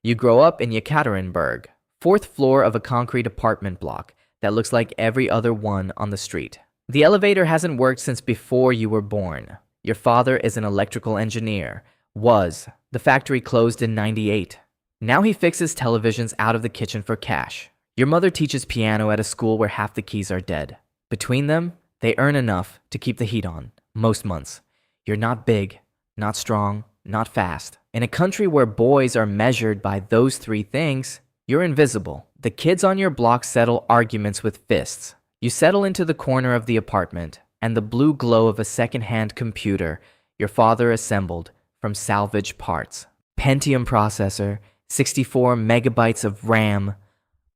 You grow up in Yekaterinburg, fourth floor of a concrete apartment block that looks like every other one on the street. The elevator hasn't worked since before you were born. Your father is an electrical engineer. Was. The factory closed in '98. Now he fixes televisions out of the kitchen for cash. Your mother teaches piano at a school where half the keys are dead. Between them, they earn enough to keep the heat on, most months. You're not big, not strong, not fast. In a country where boys are measured by those three things, you're invisible. The kids on your block settle arguments with fists. You settle into the corner of the apartment, and the blue glow of a second-hand computer your father assembled from salvage parts. Pentium processor, 64 megabytes of RAM,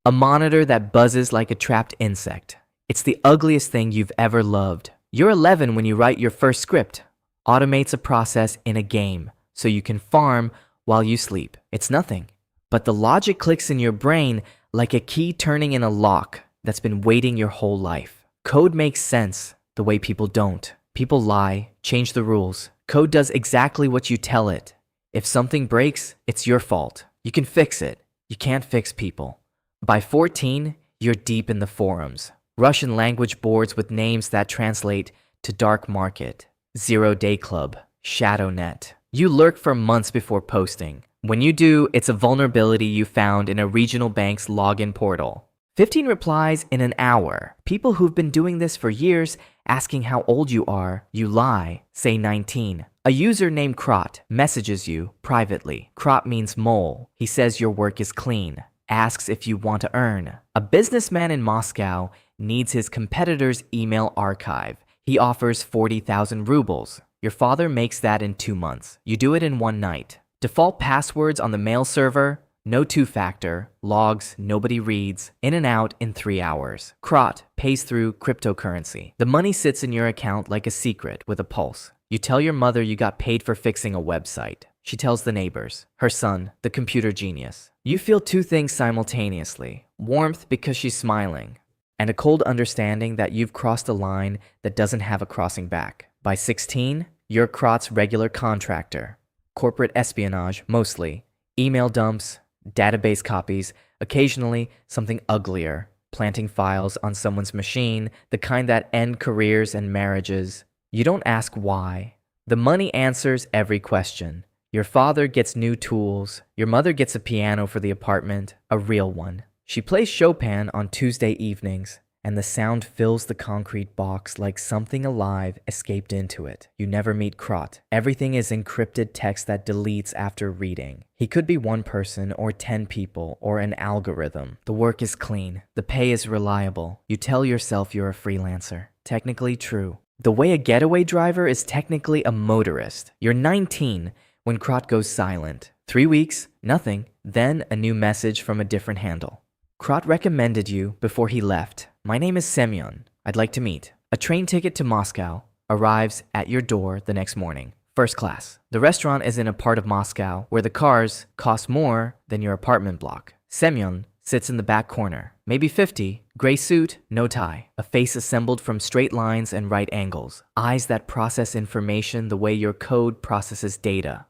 a monitor that buzzes like a trapped insect. It's the ugliest thing you've ever loved. You're 11 when you write your first script. Automates a process in a game, so you can farm while you sleep. It's nothing. But the logic clicks in your brain like a key turning in a lock that's been waiting your whole life. Code makes sense the way people don't. People lie, change the rules. Code does exactly what you tell it. If something breaks, it's your fault. You can fix it. You can't fix people. By 14, you're deep in the forums. Russian language boards with names that translate to dark market, Zero Day Club, ShadowNet. You lurk for months before posting. When you do, it's a vulnerability you found in a regional bank's login portal. 15 replies in an hour. People who've been doing this for years asking how old you are. You lie, say 19. A user named Krot messages you privately. Krot means mole. He says your work is clean. Asks if you want to earn. A businessman in Moscow needs his competitor's email archive. He offers 40,000 rubles. Your father makes that in 2 months. You do it in one night. Default passwords on the mail server, no two-factor, logs nobody reads, in and out in 3 hours. Krot pays through cryptocurrency. The money sits in your account like a secret with a pulse. You tell your mother you got paid for fixing a website. She tells the neighbors, her son, the computer genius. You feel two things simultaneously. Warmth because she's smiling, and a cold understanding that you've crossed a line that doesn't have a crossing back. By 16, you're Krot's regular contractor. Corporate espionage, mostly. Email dumps, database copies, occasionally something uglier. Planting files on someone's machine, the kind that end careers and marriages. You don't ask why. The money answers every question. Your father gets new tools. Your mother gets a piano for the apartment, a real one. She plays Chopin on Tuesday evenings, and the sound fills the concrete box like something alive escaped into it. You never meet Krot. Everything is encrypted text that deletes after reading. He could be one person or 10 people or an algorithm. The work is clean. The pay is reliable. You tell yourself you're a freelancer. Technically true. The way a getaway driver is technically a motorist. You're 19 when Krot goes silent. 3 weeks, nothing. Then a new message from a different handle. Krot recommended you before he left. My name is Semyon. I'd like to meet. A train ticket to Moscow arrives at your door the next morning. First class. The restaurant is in a part of Moscow where the cars cost more than your apartment block. Semyon sits in the back corner. Maybe 50, gray suit, no tie. A face assembled from straight lines and right angles. Eyes that process information the way your code processes data.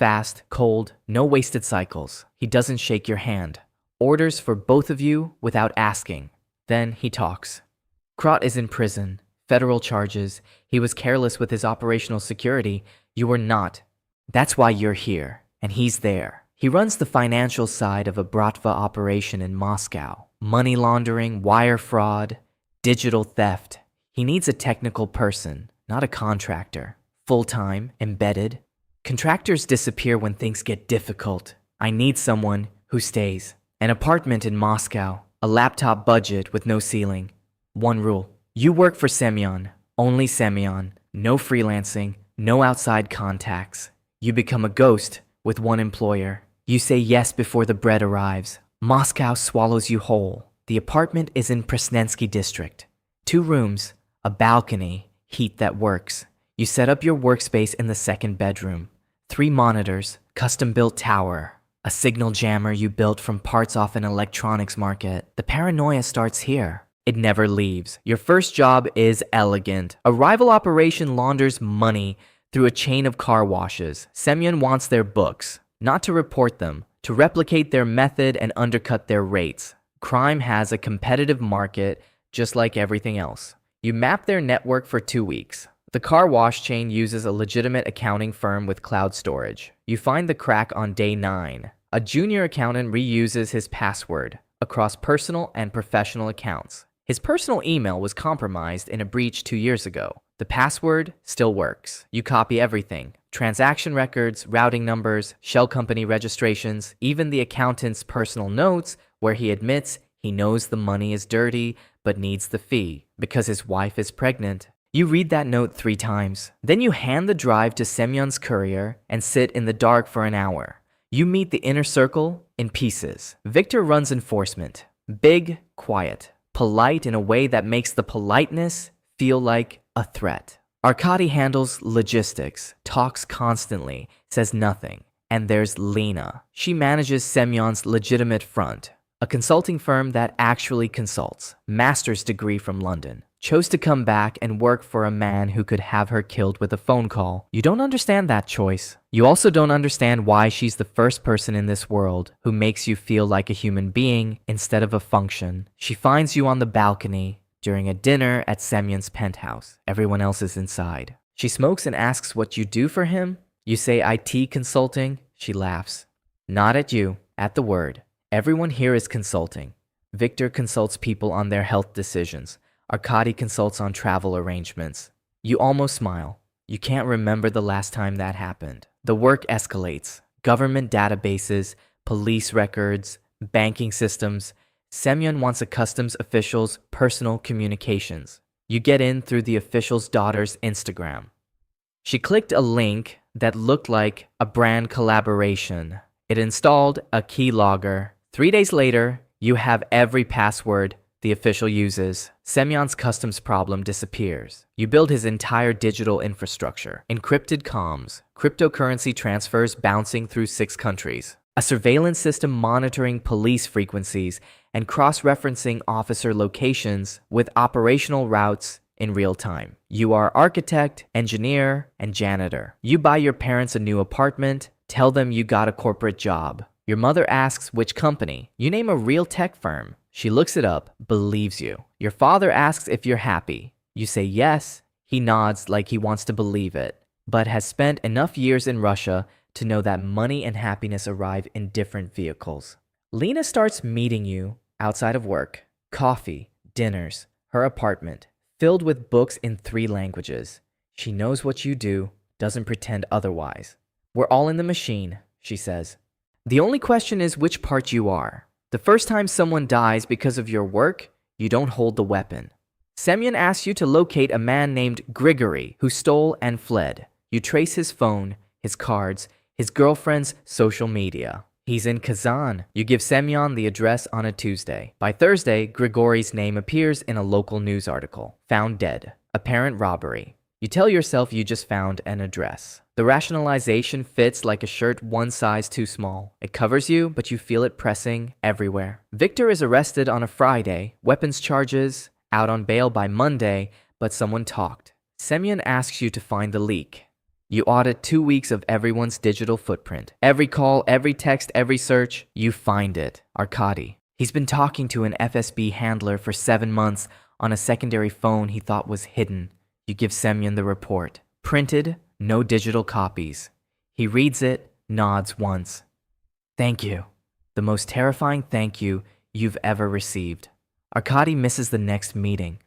Fast, cold, no wasted cycles. He doesn't shake your hand. Orders for both of you without asking. Then he talks. Krot is in prison. Federal charges. He was careless with his operational security. You were not. That's why you're here. And he's there. He runs the financial side of a Bratva operation in Moscow. Money laundering, wire fraud, digital theft. He needs a technical person, not a contractor. Full-time, embedded. Contractors disappear when things get difficult. I need someone who stays. An apartment in Moscow. A laptop budget with no ceiling. One rule. You work for Semyon. Only Semyon. No freelancing. No outside contacts. You become a ghost with one employer. You say yes before the bread arrives. Moscow swallows you whole. The apartment is in Presnensky district. 2 rooms, a balcony, heat that works. You set up your workspace in the second bedroom. 3 monitors, custom-built tower. A signal jammer you built from parts off an electronics market. The paranoia starts here. It never leaves. Your first job is elegant. A rival operation launders money through a chain of car washes. Semyon wants their books. not to report them, to replicate their method and undercut their rates. Crime has a competitive market just like everything else. You map their network for 2 weeks. The car wash chain uses a legitimate accounting firm with cloud storage. You find the crack on day 9. A junior accountant reuses his password across personal and professional accounts. His personal email was compromised in a breach 2 years ago. The password still works. You copy everything: transaction records, routing numbers, shell company registrations, even the accountant's personal notes where he admits he knows the money is dirty but needs the fee because his wife is pregnant. You read that note 3 times. Then you hand the drive to Semyon's courier and sit in the dark for an hour. You meet the inner circle in pieces. Victor runs enforcement. Big, quiet, polite in a way that makes the politeness feel like a threat. Arkady handles logistics, talks constantly, says nothing. And there's Lena. She manages Semyon's legitimate front, a consulting firm that actually consults. Master's degree from London. Chose to come back and work for a man who could have her killed with a phone call. You don't understand that choice. You also don't understand why she's the first person in this world who makes you feel like a human being instead of a function. She finds you on the balcony during a dinner at Semyon's penthouse. Everyone else is inside. She smokes and asks what you do for him. You say IT consulting. She laughs. Not at you, at the word. Everyone here is consulting. Victor consults people on their health decisions. Arkady consults on travel arrangements. You almost smile. You can't remember the last time that happened. The work escalates. Government databases, police records, banking systems. Semyon wants a customs official's personal communications. You get in through the official's daughter's Instagram. She clicked a link that looked like a brand collaboration. It installed a keylogger. 3 days later, you have every password the official uses. Semyon's customs problem disappears. You build his entire digital infrastructure. Encrypted comms, cryptocurrency transfers bouncing through 6 countries, a surveillance system monitoring police frequencies and cross-referencing officer locations with operational routes in real time. You are architect, engineer, and janitor. You buy your parents a new apartment, tell them you got a corporate job. Your mother asks which company. You name a real tech firm. She looks it up, believes you. Your father asks if you're happy. You say yes. He nods like he wants to believe it, but has spent enough years in Russia to know that money and happiness arrive in different vehicles. Lena starts meeting you outside of work. Coffee, dinners, her apartment, filled with books in 3 languages. She knows what you do, doesn't pretend otherwise. We're all in the machine, she says. The only question is which part you are. The first time someone dies because of your work, you don't hold the weapon. Semyon asks you to locate a man named Grigory who stole and fled. You trace his phone, his cards, his girlfriend's social media. He's in Kazan. You give Semyon the address on a Tuesday. By Thursday, Grigory's name appears in a local news article. Found dead. Apparent robbery. You tell yourself you just found an address. The rationalization fits like a shirt 1 size too small. It covers you, but you feel it pressing everywhere. Victor is arrested on a Friday, weapons charges, out on bail by Monday, but someone talked. Semyon asks you to find the leak. You audit 2 weeks of everyone's digital footprint. Every call, every text, every search, you find it. Arkady. He's been talking to an FSB handler for 7 months on a secondary phone he thought was hidden. You give Semyon the report. Printed, no digital copies. He reads it, nods once. Thank you. The most terrifying thank you you've ever received. Arkady misses the next meeting.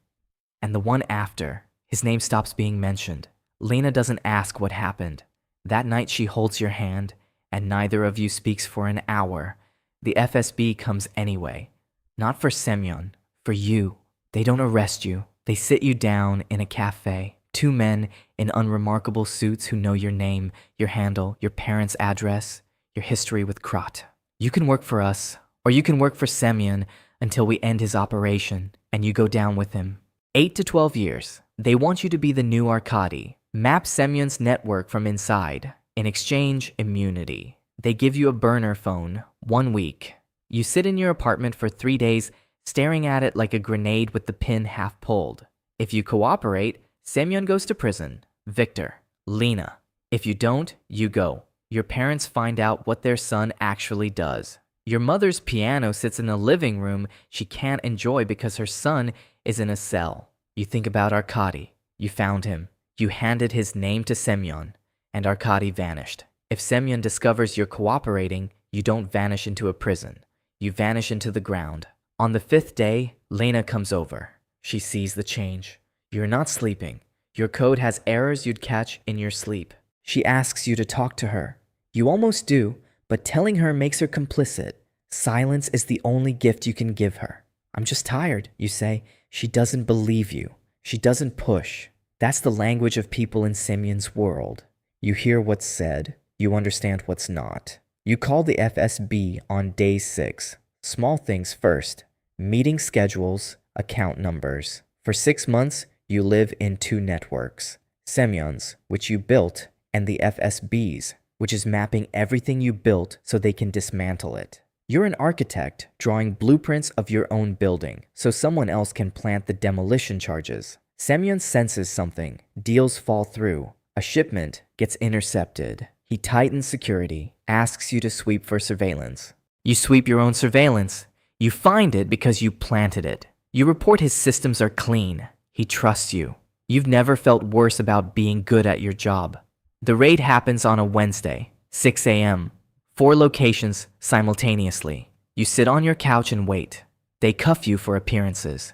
And the one after. His name stops being mentioned. Lena doesn't ask what happened. That night she holds your hand, and neither of you speaks for an hour. The FSB comes anyway. Not for Semyon, for you. They don't arrest you. They sit you down in a cafe. 2 men in unremarkable suits who know your name, your handle, your parents' address, your history with Krat. You can work for us, or you can work for Semyon until we end his operation, and you go down with him. 8 to 12 years. They want you to be the new Arkady. Map Semyon's network from inside. In exchange, immunity. They give you a burner phone, 1 week. You sit in your apartment for 3 days, staring at it like a grenade with the pin half pulled. If you cooperate, Semyon goes to prison. Victor. Lena. If you don't, you go. Your parents find out what their son actually does. Your mother's piano sits in a living room she can't enjoy because her son is in a cell. You think about Arkady. You found him. You handed his name to Semyon, and Arkady vanished. If Semyon discovers you're cooperating, you don't vanish into a prison. You vanish into the ground. On the 5th day, Lena comes over. She sees the change. You're not sleeping. Your code has errors you'd catch in your sleep. She asks you to talk to her. You almost do, but telling her makes her complicit. Silence is the only gift you can give her. I'm just tired, you say. She doesn't believe you. She doesn't push. That's the language of people in Semyon's world. You hear what's said. You understand what's not. You call the FSB on day 6. Small things first. Meeting schedules, account numbers. For 6 months, you live in 2 networks. Semyon's, which you built, and the FSB's, which is mapping everything you built so they can dismantle it. You're an architect drawing blueprints of your own building so someone else can plant the demolition charges. Semyon senses something. Deals fall through. A shipment gets intercepted. He tightens security, asks you to sweep for surveillance. You sweep your own surveillance. You find it because you planted it. You report his systems are clean. He trusts you. You've never felt worse about being good at your job. The raid happens on a Wednesday, 6 a.m. 4 locations simultaneously. You sit on your couch and wait. They cuff you for appearances.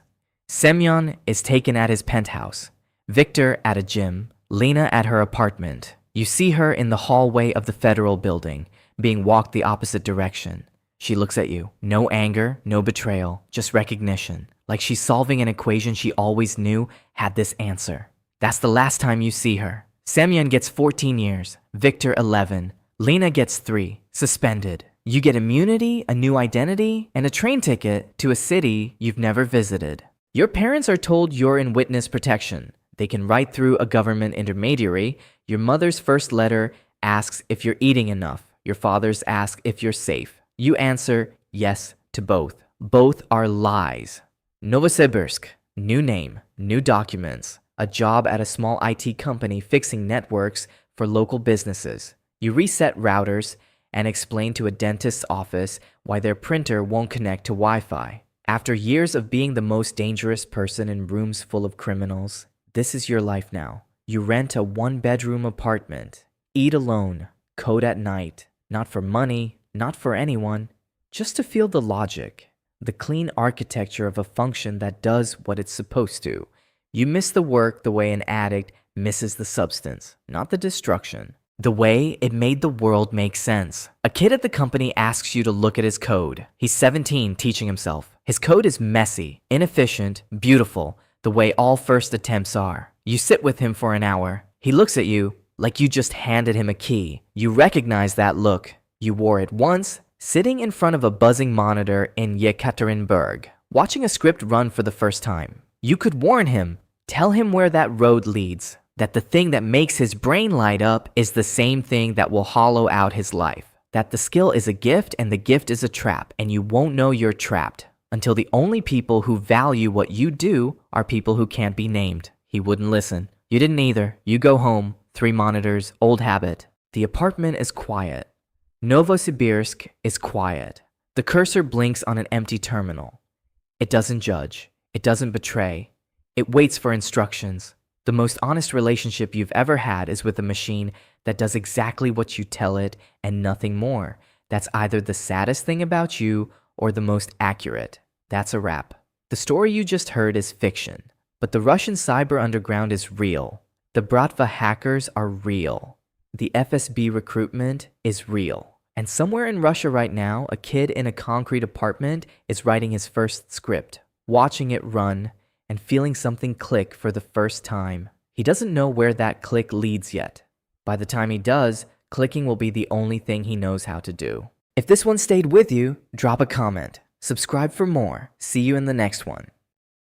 Semyon is taken at his penthouse, Victor at a gym, Lena at her apartment. You see her in the hallway of the federal building, being walked the opposite direction. She looks at you. No anger, no betrayal, just recognition. Like she's solving an equation she always knew had this answer. That's the last time you see her. Semyon gets 14 years, Victor 11. Lena gets 3, suspended. You get immunity, a new identity, and a train ticket to a city you've never visited. Your parents are told you're in witness protection. They can write through a government intermediary. Your mother's first letter asks if you're eating enough. Your father's asks if you're safe. You answer yes to both. Both are lies. Novosibirsk, new name, new documents, a job at a small IT company fixing networks for local businesses. You reset routers and explain to a dentist's office why their printer won't connect to Wi-Fi. After years of being the most dangerous person in rooms full of criminals, this is your life now. You rent a 1-bedroom apartment, eat alone, code at night, not for money, not for anyone, just to feel the logic, the clean architecture of a function that does what it's supposed to. You miss the work the way an addict misses the substance, not the destruction. The way it made the world make sense. A kid at the company asks you to look at his code. He's 17, teaching himself. His code is messy, inefficient, beautiful, the way all first attempts are. You sit with him for an hour. He looks at you like you just handed him a key. You recognize that look. You wore it once, sitting in front of a buzzing monitor in Yekaterinburg, watching a script run for the first time. You could warn him, tell him where that road leads, that the thing that makes his brain light up is the same thing that will hollow out his life, that the skill is a gift and the gift is a trap, and you won't know you're trapped until the only people who value what you do are people who can't be named. He wouldn't listen. You didn't either. You go home, 3 monitors, old habit. The apartment is quiet. Novosibirsk is quiet. The cursor blinks on an empty terminal. It doesn't judge. It doesn't betray. It waits for instructions. The most honest relationship you've ever had is with a machine that does exactly what you tell it and nothing more. That's either the saddest thing about you or the most accurate. That's a wrap. The story you just heard is fiction, but the Russian cyber underground is real. The Bratva hackers are real. The FSB recruitment is real. And somewhere in Russia right now, a kid in a concrete apartment is writing his first script, watching it run, and feeling something click for the first time. He doesn't know where that click leads yet. By the time he does, clicking will be the only thing he knows how to do. If this one stayed with you, drop a comment. Subscribe for more. See you in the next one.